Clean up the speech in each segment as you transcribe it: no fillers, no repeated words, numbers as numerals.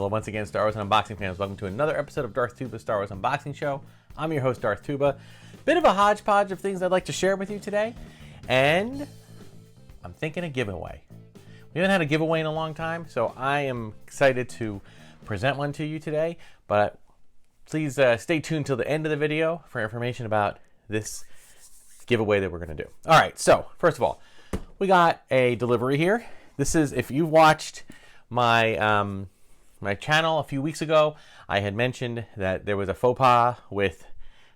Hello once again, Star Wars unboxing fans. Welcome to another episode of Darth Tuba Star Wars Unboxing Show. I'm your host, Darth Tuba. Bit of a hodgepodge of things I'd like to share with you today. And I'm thinking a giveaway. We haven't had a giveaway in a long time, so I am excited to present one to you today. But please stay tuned till the end of the video for information about this giveaway that we're going to do. All right, so first of all, we got a delivery here. This is, if you watched my my channel a few weeks ago, I had mentioned that there was a faux pas with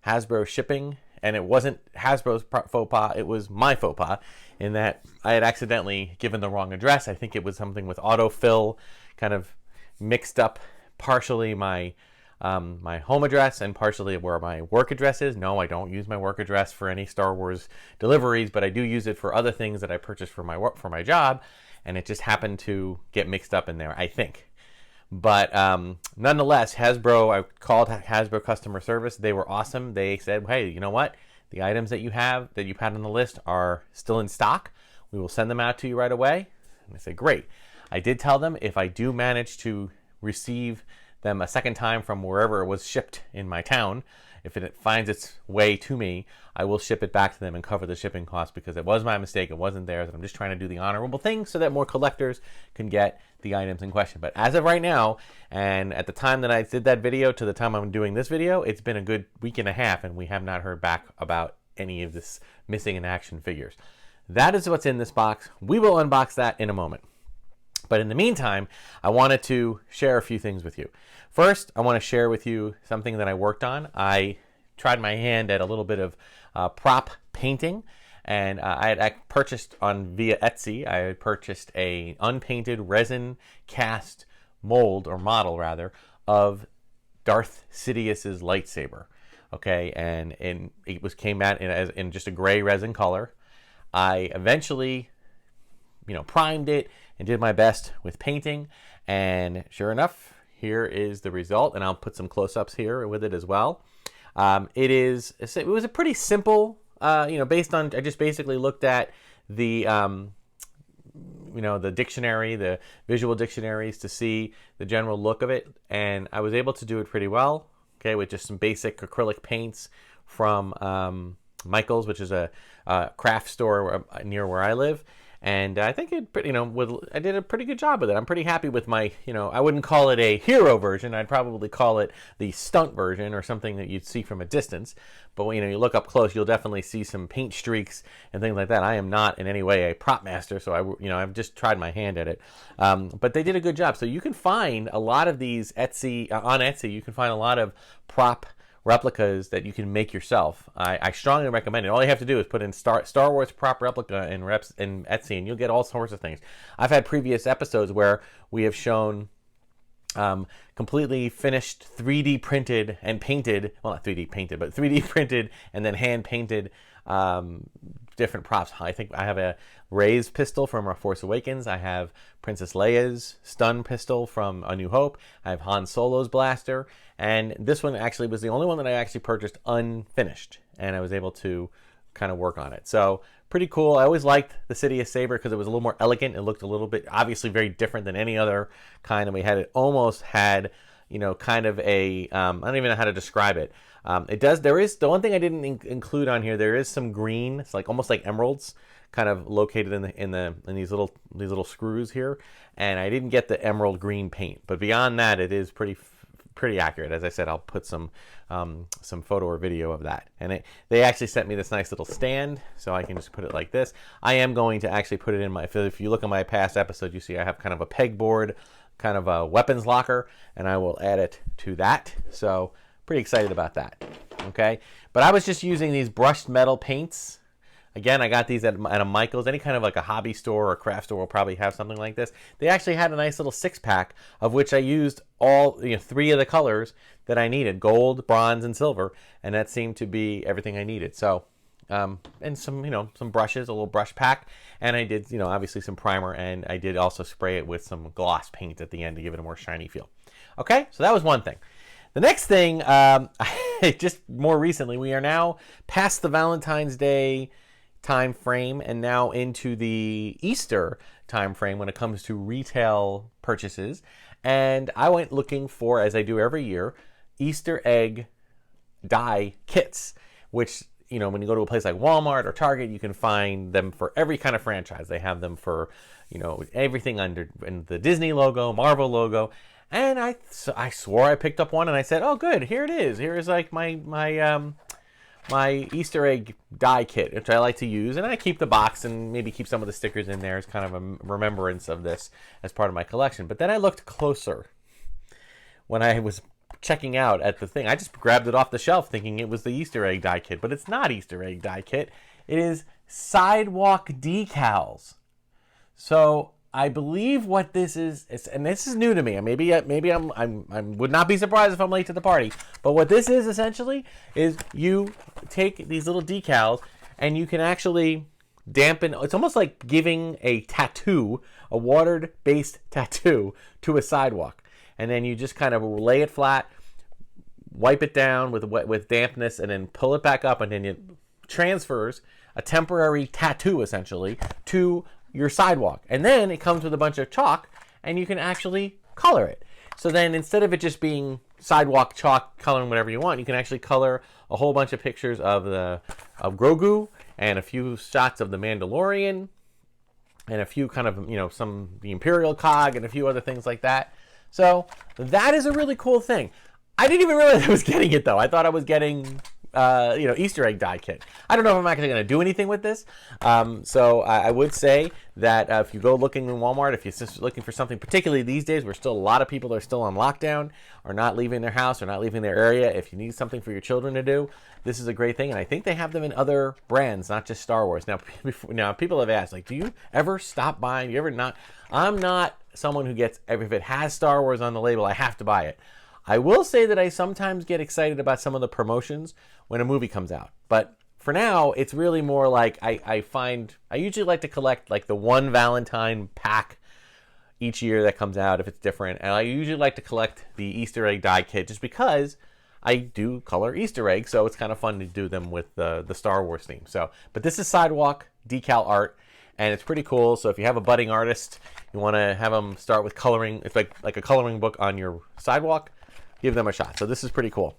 Hasbro shipping, and it wasn't Hasbro's faux pas, it was my faux pas, in that I had accidentally given the wrong address. I think it was something with autofill, kind of mixed up partially my my home address and partially where my work address is. No, I don't use my work address for any Star Wars deliveries, but I do use it for other things that I purchased for my work, for my job, and it just happened to get mixed up in there, I think. But nonetheless, Hasbro, I called Hasbro customer service. They were awesome. They said, hey, you know what? The items that you've had on the list are still in stock. We will send them out to you right away. And I said, great. I did tell them if I do manage to receive them a second time from wherever it was shipped in my town, if it finds its way to me, I will ship it back to them and cover the shipping costs, because it was my mistake. It wasn't theirs. And I'm just trying to do the honorable thing so that more collectors can get the items in question. But as of right now, and at the time that I did that video to the time I'm doing this video, it's been a good week and a half, and we have not heard back about any of this missing in action figures. That is what's in this box. We will unbox that in a moment. But in the meantime, I wanted to share a few things with you. First, I want to share with you something that I worked on. I tried my hand at a little bit of prop painting, and I had purchased via Etsy. I had purchased a unpainted resin cast mold, or model rather, of Darth Sidious's lightsaber. Okay, and it came out in just a gray resin color. I eventually, primed it and did my best with painting, and sure enough, here is the result, and I'll put some close-ups here with it as well. It was a pretty simple, based on, I just basically looked at the the dictionary, the visual dictionaries, to see the general look of it, and I was able to do it pretty well, okay, with just some basic acrylic paints from Michael's, which is a craft store near where I live. And I think I did a pretty good job with it. I'm pretty happy with my, I wouldn't call it a hero version. I'd probably call it the stunt version, or something that you'd see from a distance. But when you look up close, you'll definitely see some paint streaks and things like that. I am not in any way a prop master, so I've just tried my hand at it. But they did a good job. So you can find a lot of these on Etsy. You can find a lot of prop replicas that you can make yourself. I strongly recommend it. All you have to do is put in Star Wars prop replica in Etsy, and you'll get all sorts of things. I've had previous episodes where we have shown completely finished 3D printed and painted, well, not 3D painted, but 3D printed and then hand painted different props. I think I have a Rey's pistol from A Force Awakens. I have Princess Leia's stun pistol from A New Hope. I have Han Solo's blaster. And this one actually was the only one that I actually purchased unfinished, and I was able to kind of work on it. So pretty cool. I always liked the Sidious Saber because it was a little more elegant. It looked a little bit, obviously, very different than any other kind. And it almost had, kind of a, I don't even know how to describe it. There is, the one thing I didn't include on here, there is some green. It's like almost like emeralds, kind of located in these little screws here. And I didn't get the emerald green paint. But beyond that, it is pretty accurate. As I said, I'll put some photo or video of that. And they actually sent me this nice little stand, so I can just put it like this. I am going to actually put it in if you look at my past episode, you see I have kind of a pegboard, kind of a weapons locker, and I will add it to that. So pretty excited about that. Okay, but I was just using these brushed metal paints. Again, I got these at a Michael's. Any kind of like a hobby store or craft store will probably have something like this. They actually had a nice little 6-pack, of which I used all 3 of the colors that I needed: gold, bronze, and silver, and that seemed to be everything I needed. So, and some brushes, a little brush pack, and I did obviously some primer, and I did also spray it with some gloss paint at the end to give it a more shiny feel. Okay, so that was one thing. The next thing, just more recently, we are now past the Valentine's Day time frame and now into the Easter time frame when it comes to retail purchases. And I went looking for, as I do every year, Easter egg die kits, which, you know, when you go to a place like Walmart or Target, you can find them for every kind of franchise. They have them for, you know, everything under in the Disney logo, Marvel logo. And I swore I picked up one, and I said, "Oh, good, here it is. Here is like my Easter egg die kit, which I like to use, and I keep the box and maybe keep some of the stickers in there as kind of a remembrance of this as part of my collection." But then I looked closer when I was checking out at the thing. I just grabbed it off the shelf thinking it was the Easter egg die kit, but it's not Easter egg die kit. It is Sidewalk Decals. So I believe what this is, and this is new to me. Maybe I would not be surprised if I'm late to the party. But what this is essentially is you take these little decals and you can actually dampen. It's almost like giving a tattoo, a water-based tattoo, to a sidewalk, and then you just kind of lay it flat, wipe it down with dampness, and then pull it back up, and then it transfers a temporary tattoo essentially to your sidewalk. And then it comes with a bunch of chalk, and you can actually color it. So then instead of it just being sidewalk chalk coloring whatever you want, you can actually color a whole bunch of pictures of Grogu, and a few shots of the Mandalorian, and a few kind of, you know, the Imperial cog, and a few other things like that. So that is a really cool thing. I didn't even realize I was getting it though. I thought I was getting Easter egg die kit. I don't know if I'm actually going to do anything with this. So I would say that if you go looking in Walmart, if you're just looking for something, particularly these days where still a lot of people are still on lockdown, are not leaving their house, or not leaving their area, if you need something for your children to do, this is a great thing. And I think they have them in other brands, not just Star Wars. Now people have asked, like, do you ever stop buying? Do you ever not? I'm not someone who gets, if it has Star Wars on the label, I have to buy it. I will say that I sometimes get excited about some of the promotions when a movie comes out. But for now, it's really more like I usually like to collect like the one Valentine pack each year that comes out if it's different. And I usually like to collect the Easter egg die kit just because I do color Easter eggs. So it's kind of fun to do them with the Star Wars theme. But this is Sidewalk decal art, and it's pretty cool. So if you have a budding artist, you want to have them start with coloring. It's like a coloring book on your sidewalk. Give them a shot. So this is pretty cool.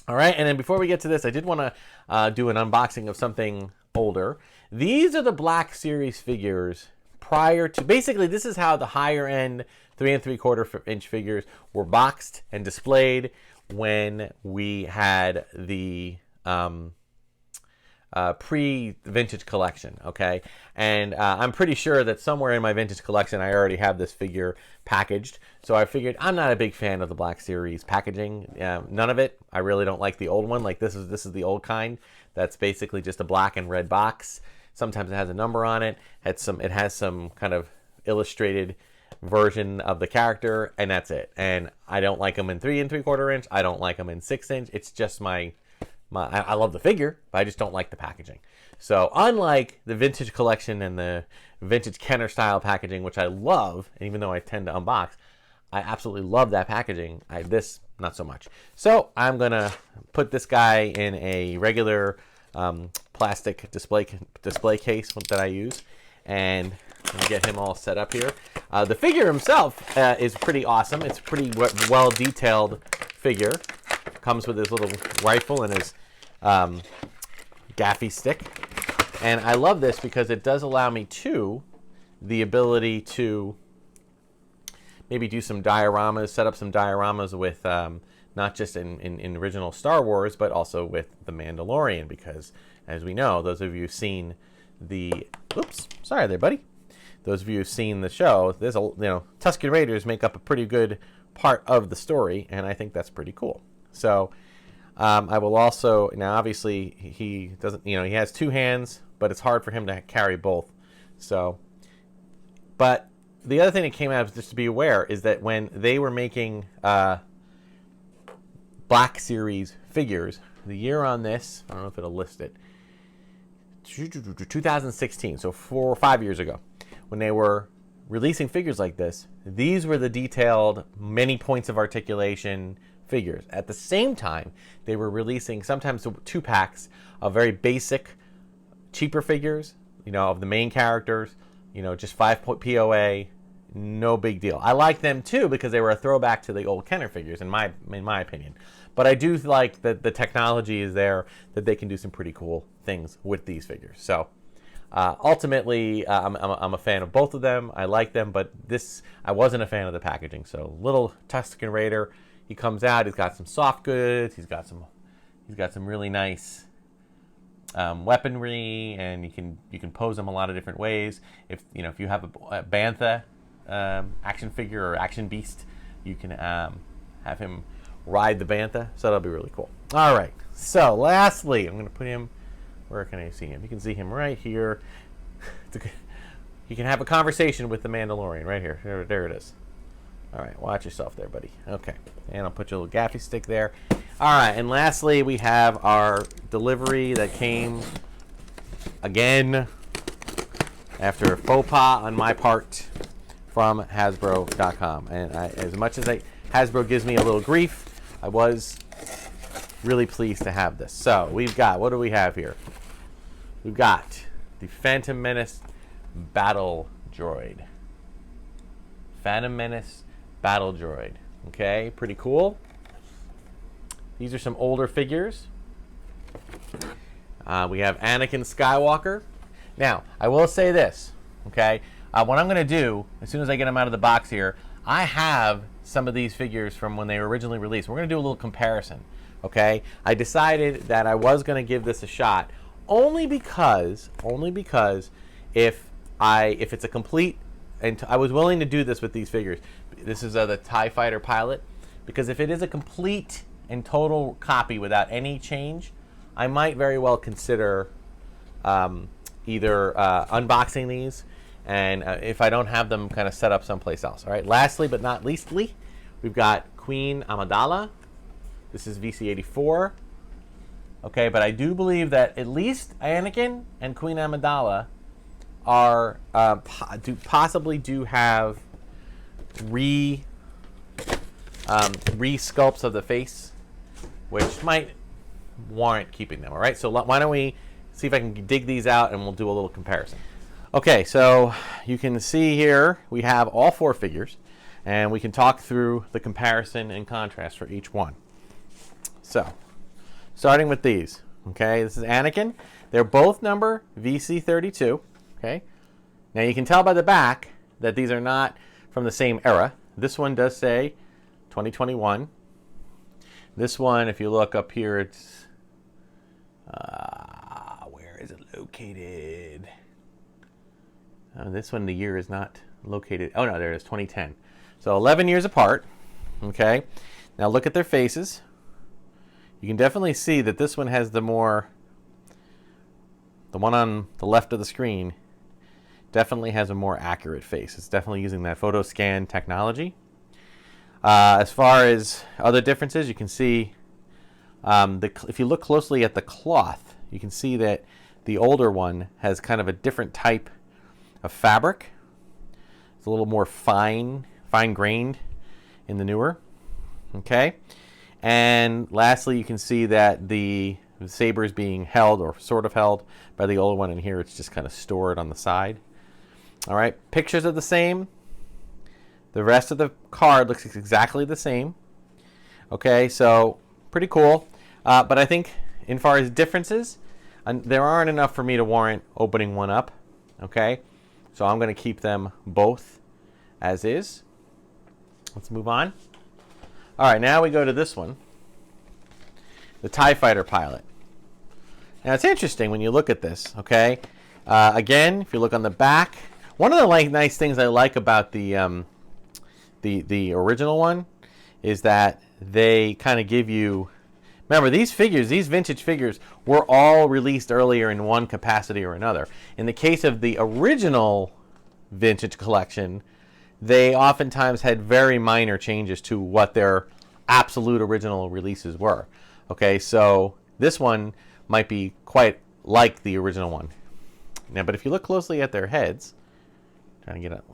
All right, and then before we get to this, I did want to do an unboxing of something older. These are the Black Series figures prior to, basically this is how the higher end 3 3/4 inch figures were boxed and displayed when we had the pre-vintage collection, okay? And I'm pretty sure that somewhere in my vintage collection I already have this figure packaged. So I figured, I'm not a big fan of the Black Series packaging. None of it. I really don't like the old one. Like this is the old kind. That's basically just a black and red box. Sometimes it has a number on it. It has some kind of illustrated version of the character, and that's it. And I don't like them in 3 3/4 inch. I don't like them in 6 inch. It's just I love the figure, but I just don't like the packaging. So unlike the vintage collection and the vintage Kenner style packaging, which I love, and even though I tend to unbox, I absolutely love that packaging. This, not so much. So I'm going to put this guy in a regular plastic display case that I use, and get him all set up here. The figure himself is pretty awesome. It's a pretty well detailed figure. Comes with his little rifle and his gaffy stick. And I love this because it does allow me the ability to maybe do some dioramas, set up some dioramas with not just in original Star Wars, but also with the Mandalorian, because as we know, those of you who've seen sorry there, buddy. Those of you who've seen the show, Tuscan Raiders make up a pretty good part of the story, and I think that's pretty cool. So I will also, now obviously he doesn't, he has 2 hands, but it's hard for him to carry both. So, but the other thing that came out, just to be aware, is that when they were making Black Series figures, the year on this, I don't know if it'll list it, 2016, so 4 or 5 years ago, when they were releasing figures like this, these were the detailed, many points of articulation figures. At the same time, they were releasing sometimes 2 packs of very basic, cheaper figures, of the main characters, just 5 POA, no big deal. I like them too because they were a throwback to the old Kenner figures, in my opinion. But I do like that the technology is there, that they can do some pretty cool things with these figures. So ultimately, I'm a fan of both of them. I like them, but this, I wasn't a fan of the packaging. So little Tuscan Raider, he comes out. He's got some soft goods. He's got some really nice weaponry, and you can pose him a lot of different ways. If you have a Bantha action figure or action beast, you can have him ride the Bantha, so that'll be really cool. All right, so lastly, I'm going to put him, where can I see him? You can see him right here. You can have a conversation with the Mandalorian right here. There it is. All right, watch yourself there, buddy. Okay, and I'll put your little gaffy stick there. All right, and lastly, we have our delivery that came again after a faux pas on my part from Hasbro.com. And as much as Hasbro gives me a little grief, I was really pleased to have this. So we've got, what do we have here? We've got the Phantom Menace Battle Droid. Phantom Menace Battle Droid. Okay, pretty cool. These are some older figures. We have Anakin Skywalker. Now, I will say this, okay? What I'm going to do, as soon as I get them out of the box here, I have some of these figures from when they were originally released. We're going to do a little comparison, okay? I decided that I was going to give this a shot only because if it's a complete, and I was willing to do this with these figures. This is the TIE Fighter pilot, because if it is a complete and total copy without any change, I might very well consider either unboxing these, and if I don't have them, kind of set up someplace else. All right. Lastly, but not leastly, we've got Queen Amidala. This is VC84. Okay, but I do believe that at least Anakin and Queen Amidala are possibly have re-sculpts of the face, which might warrant keeping them. All right, so why don't we see if I can dig these out, and we'll do a little comparison. Okay, so you can see here we have all four figures, and we can talk through the comparison and contrast for each one. So, starting with these, okay, this is Anakin. They're both number VC32, okay? Now you can tell by the back that these are not from the same era. This one does say 2021. This one, if you look up here, it's, where is it located? This one, the year is not located. Oh, no, there it is, 2010. So 11 years apart, okay? Now look at their faces. You can definitely see that this one has the one on the left of the screen definitely has a more accurate face. It's definitely using that photo scan technology. As far as other differences, you can see if you look closely at the cloth, you can see that the older one has kind of a different type of fabric. It's a little more fine-grained in the newer. Okay, and lastly, you can see that the saber is being held, or sort of held, by the older one, and here it's just kind of stored on the side. All right, pictures are the same. The rest of the card looks exactly the same. Okay, so pretty cool. But I think, in far as differences, there aren't enough for me to warrant opening one up. Okay, so I'm going to keep them both as is. Let's move on. All right, now we go to this one, the TIE Fighter pilot. Now it's interesting when you look at this. Okay, again, if you look on the back, one of the nice things I like about the original one is that they kind of give you, remember, these vintage figures were all released earlier in one capacity or another. In the case of the original vintage collection, they oftentimes had very minor changes to what their absolute original releases were. Okay, so this one might be quite like the original one. Now, but if you look closely at their heads, trying to get up,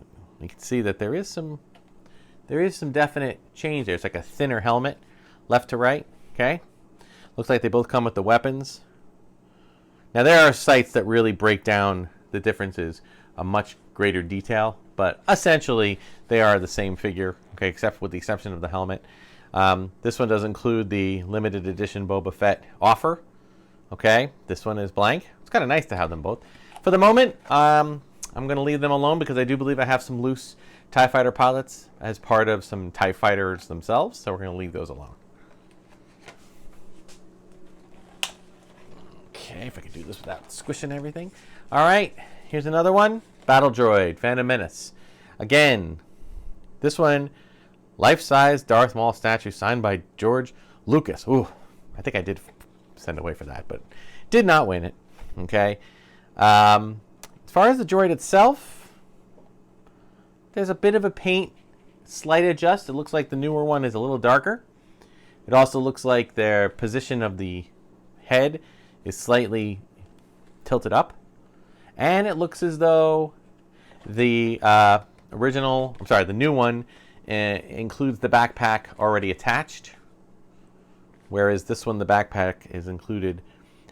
you can see that there is some definite change there. It's like a thinner helmet, left to right. Okay, looks like they both come with the weapons. Now there are sites that really break down the differences a much greater detail. But essentially, they are the same figure, okay, except with the exception of the helmet. This one does include the limited edition Boba Fett offer. Okay, this one is blank. It's kind of nice to have them both. For the moment, I'm going to leave them alone because I do believe I have some loose TIE Fighter pilots as part of some TIE Fighters themselves, so we're going to leave those alone. Okay, if I can do this without squishing everything. All right, here's another one. Battle Droid, Phantom Menace. Again, this one, life-size Darth Maul statue signed by George Lucas. Ooh, I think I did send away for that, but did not win it. Okay. As far as the droid itself, there's a bit of a paint slight adjust. It looks like the newer one is a little darker. It also looks like their position of the head is slightly tilted up. And it looks as though the the new one includes the backpack already attached, whereas this one, the backpack is included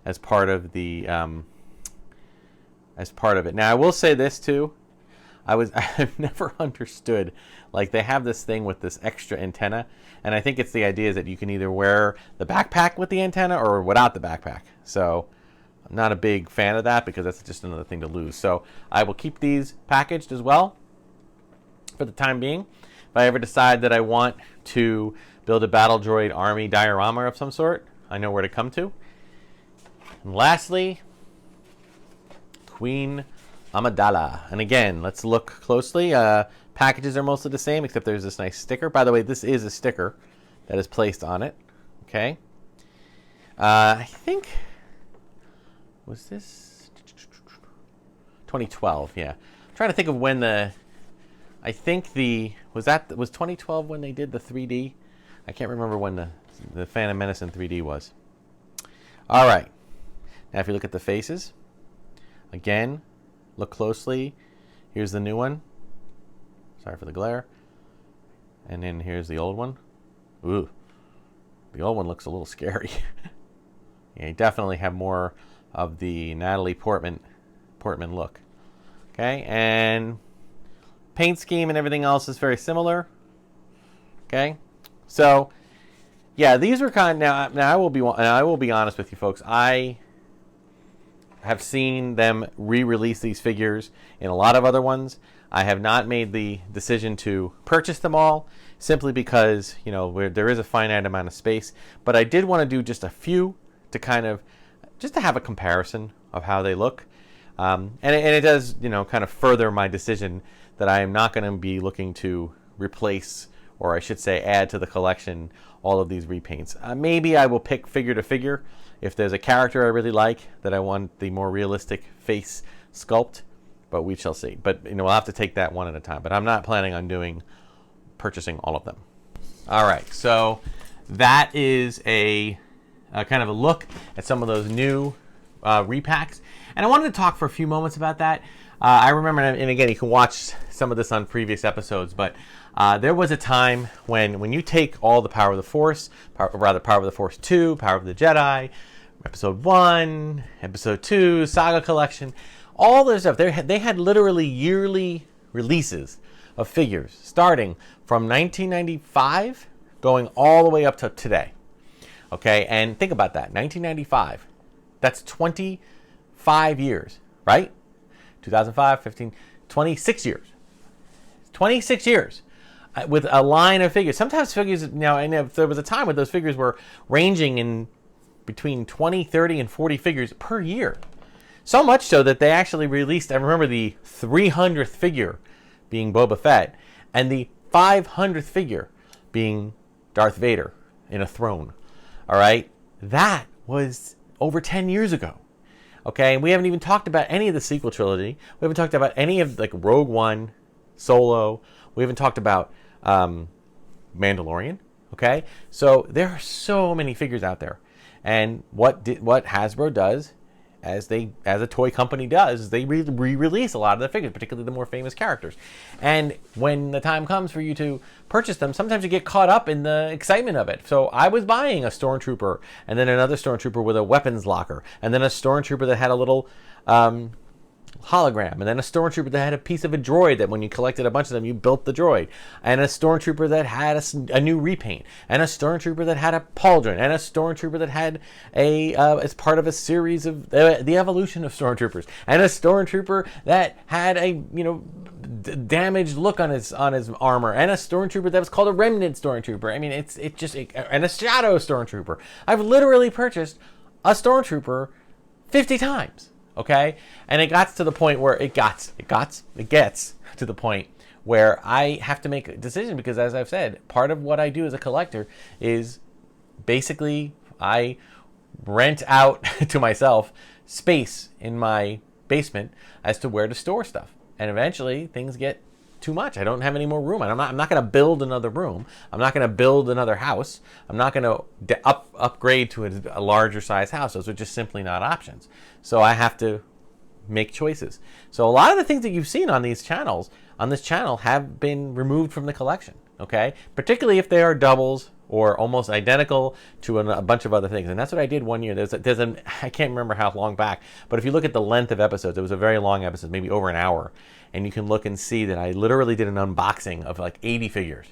as part of the Now, I will say this too. I've never understood, like, they have this thing with this extra antenna, and I think it's the idea is that you can either wear the backpack with the antenna or without the backpack. So I'm not a big fan of that because that's just another thing to lose. So I will keep these packaged as well for the time being. If I ever decide that I want to build a Battle Droid army diorama of some sort, I know where to come to. And lastly, Queen Amidala. And again, let's look closely. Packages are mostly the same, except there's this nice sticker. By the way, this is a sticker that is placed on it. Okay. I think... Was this 2012? Yeah. I'm trying to think of when the... I think the... Was 2012 when they did the 3D? I can't remember when the Phantom Menace in 3D was. All right. Now, if you look at the faces, again, look closely. Here's the new one. Sorry for the glare. And then here's the old one. Ooh. The old one looks a little scary. Yeah, you definitely have more of the Natalie Portman look. Okay, and paint scheme and everything else is very similar. Okay, so yeah, these were kind of now I will be honest with you folks. I have seen them re-release these figures in a lot of other ones. I have not made the decision to purchase them all simply because, you know, there is a finite amount of space. But I did want to do just a few to kind of just to have a comparison of how they look. And it does, you know, kind of further my decision that I am not going to be looking to replace, or I should say add to the collection, all of these repaints. Maybe I will pick figure to figure if there's a character I really like that I want the more realistic face sculpt, but we shall see. But, you know, we'll have to take that one at a time. But I'm not planning on purchasing all of them. All right, so that is a kind of a look at some of those new repacks. And I wanted to talk for a few moments about that. I remember, and again, you can watch some of this on previous episodes, but there was a time when you take all the Power of the Force, Power of the Force 2, Power of the Jedi, Episode 1, Episode 2, Saga Collection, all this stuff. They had literally yearly releases of figures starting from 1995 going all the way up to today. Okay, and think about that, 1995. That's 25 years, right? 2005, 15, 26 years. 26 years with a line of figures. Sometimes figures, now, and if there was a time when those figures were ranging in between 20, 30, and 40 figures per year. So much so that they actually released, I remember the 300th figure being Boba Fett, and the 500th figure being Darth Vader in a throne. All right? That was over 10 years ago. Okay? And we haven't even talked about any of the sequel trilogy. We haven't talked about any of, like, Rogue One, Solo. We haven't talked about Mandalorian. Okay? So there are so many figures out there. And what Hasbro does, as a toy company does, is they re-release a lot of the figures, particularly the more famous characters. And when the time comes for you to purchase them, sometimes you get caught up in the excitement of it. So I was buying a Stormtrooper, and then another Stormtrooper with a weapons locker, and then a Stormtrooper that had a little hologram, and then a stormtrooper that had a piece of a droid that when you collected a bunch of them, you built the droid, and a stormtrooper that had a new repaint, and a stormtrooper that had a pauldron, and a stormtrooper that had as part of a series of the evolution of stormtroopers, and a stormtrooper that had a damaged look on his armor, and a stormtrooper that was called a remnant stormtrooper. I mean, and a shadow stormtrooper. I've literally purchased a stormtrooper 50 times. Okay, and it gets to the point where it gets to the point where I have to make a decision, because, as I've said, part of what I do as a collector is basically I rent out to myself space in my basement as to where to store stuff, and eventually things get too much. I don't have any more room, and I'm not going to build another room. I'm not going to build another house. I'm not going to upgrade to a larger size house. Those are just simply not options. So I have to make choices. So a lot of the things that you've seen on this channel have been removed from the collection. Okay, particularly if they are doubles or almost identical to a bunch of other things. And that's what I did one year. I can't remember how long back, but if you look at the length of episodes, it was a very long episode, maybe over an hour. And you can look and see that I literally did an unboxing of like 80 figures.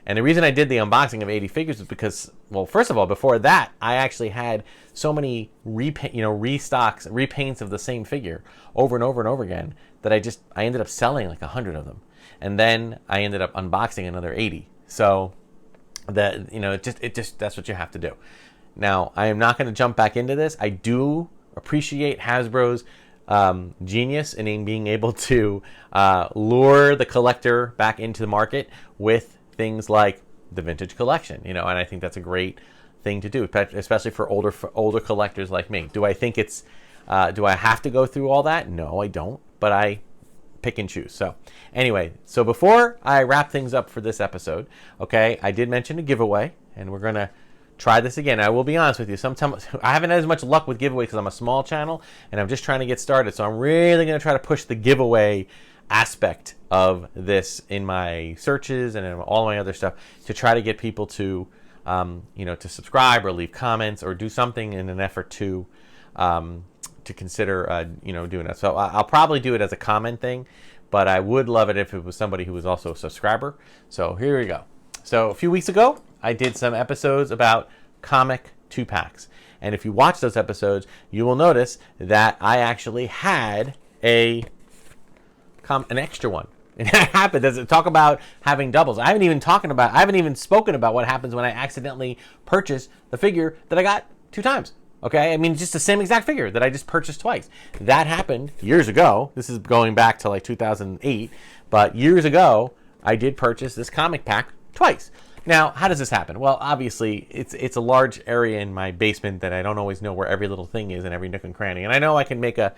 And the reason I did the unboxing of 80 figures is because, well, first of all, before that, I actually had so many restocks, repaints of the same figure over and over and over again that I ended up selling like 100 of them. And then I ended up unboxing another 80. So that, that's what you have to do. Now, I am not going to jump back into this. I do appreciate Hasbro's genius in being able to lure the collector back into the market with things like the vintage collection, and I think that's a great thing to do, especially for older collectors like me. Do I think it's do I have to go through all that? No, I don't, but I pick and choose. So anyway, so before I wrap things up for this episode, okay, I did mention a giveaway, and we're gonna try this again. I will be honest with you, sometimes I haven't had as much luck with giveaways because I'm a small channel and I'm just trying to get started. So I'm really going to try to push the giveaway aspect of this in my searches and in all my other stuff to try to get people to, to subscribe or leave comments or do something in an effort to consider, doing that. So I'll probably do it as a comment thing, but I would love it if it was somebody who was also a subscriber. So here we go. So a few weeks ago, I did some episodes about comic 2-packs. And if you watch those episodes, you will notice that I actually had an extra one. And that happened. Does it talk about having doubles? I haven't even spoken about what happens when I accidentally purchase the figure that I got 2 times. Okay? I mean, just the same exact figure that I just purchased twice. That happened years ago. This is going back to like 2008. But years ago, I did purchase this comic pack twice. Now, how does this happen? Well, obviously, it's a large area in my basement that I don't always know where every little thing is and every nook and cranny. And I know I can make a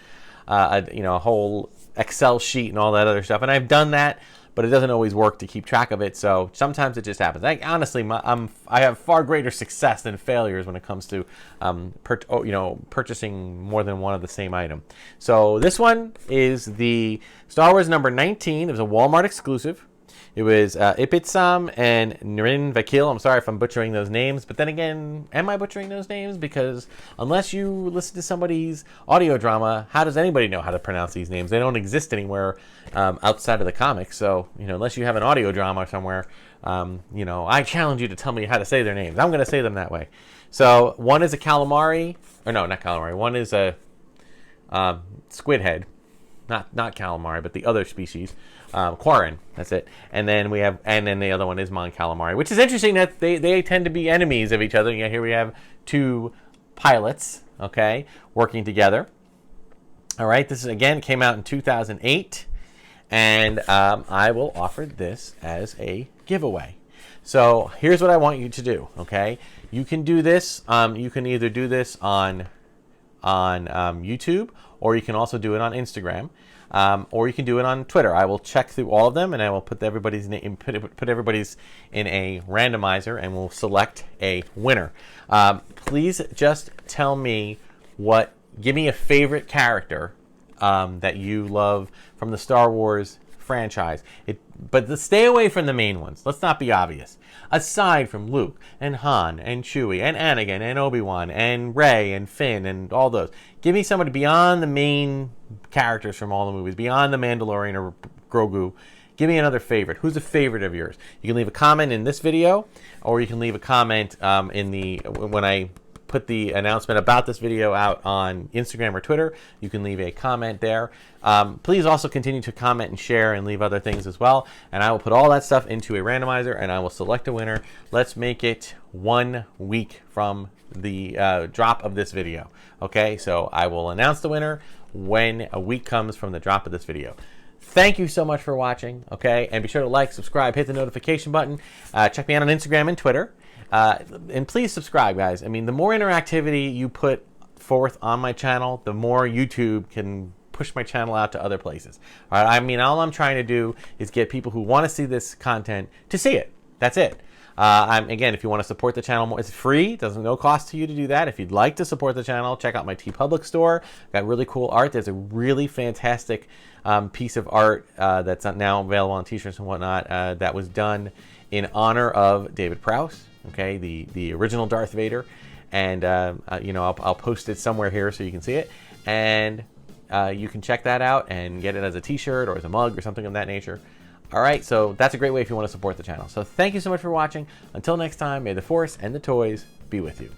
whole Excel sheet and all that other stuff, and I've done that, but it doesn't always work to keep track of it. So sometimes it just happens. Honestly, I have far greater success than failures when it comes to purchasing more than one of the same item. So this one is the Star Wars number 19. It was a Walmart exclusive. It was Ipitsam and Nirin Vakil. I'm sorry if I'm butchering those names, but then again, am I butchering those names? Because unless you listen to somebody's audio drama, how does anybody know how to pronounce these names? They don't exist anywhere outside of the comics. So, unless you have an audio drama somewhere, I challenge you to tell me how to say their names. I'm going to say them that way. So one is a calamari, or no, not calamari. One is a squid head, not calamari, but the other species. Quarren, that's it. And then the other one is Mon Calamari, which is interesting that they tend to be enemies of each other. Yeah, here we have 2 pilots, okay, working together. All right, this came out in 2008, and I will offer this as a giveaway. So here's what I want you to do, okay? You can do this. You can either do this on YouTube, or you can also do it on Instagram. Or you can do it on Twitter. I will check through all of them, and I will put everybody's name, put everybody's in a randomizer, and we'll select a winner. Please just tell me give me a favorite character that you love from the Star Wars franchise. But stay away from the main ones. Let's not be obvious. Aside from Luke and Han and Chewie and Anakin and Obi-Wan and Rey and Finn and all those, give me somebody beyond the main characters from all the movies, beyond the Mandalorian or Grogu. Give me another favorite. Who's a favorite of yours? You can leave a comment in this video, or you can leave a comment when I put the announcement about this video out on Instagram or Twitter. You can leave a comment there. Please also continue to comment and share and leave other things as well. And I will put all that stuff into a randomizer and I will select a winner. Let's make it 1 week from the drop of this video. Okay, so I will announce the winner when a week comes from the drop of this video. Thank you so much for watching, okay? And be sure to like, subscribe, hit the notification button. Check me out on Instagram and Twitter. And please subscribe, guys. I mean, the more interactivity you put forth on my channel, the more YouTube can push my channel out to other places. All right? I mean, all I'm trying to do is get people who want to see this content to see it. That's it. Again, if you want to support the channel more, it's free. It doesn't no cost to you to do that. If you'd like to support the channel, check out my TeePublic store. Got really cool art. There's a really fantastic piece of art that's now available on t-shirts and whatnot that was done in honor of David Prowse, okay, the original Darth Vader. And you know, I'll post it somewhere here so you can see it. And you can check that out and get it as a t-shirt or as a mug or something of that nature. All right, so that's a great way if you want to support the channel. So thank you so much for watching. Until next time, may the Force and the toys be with you.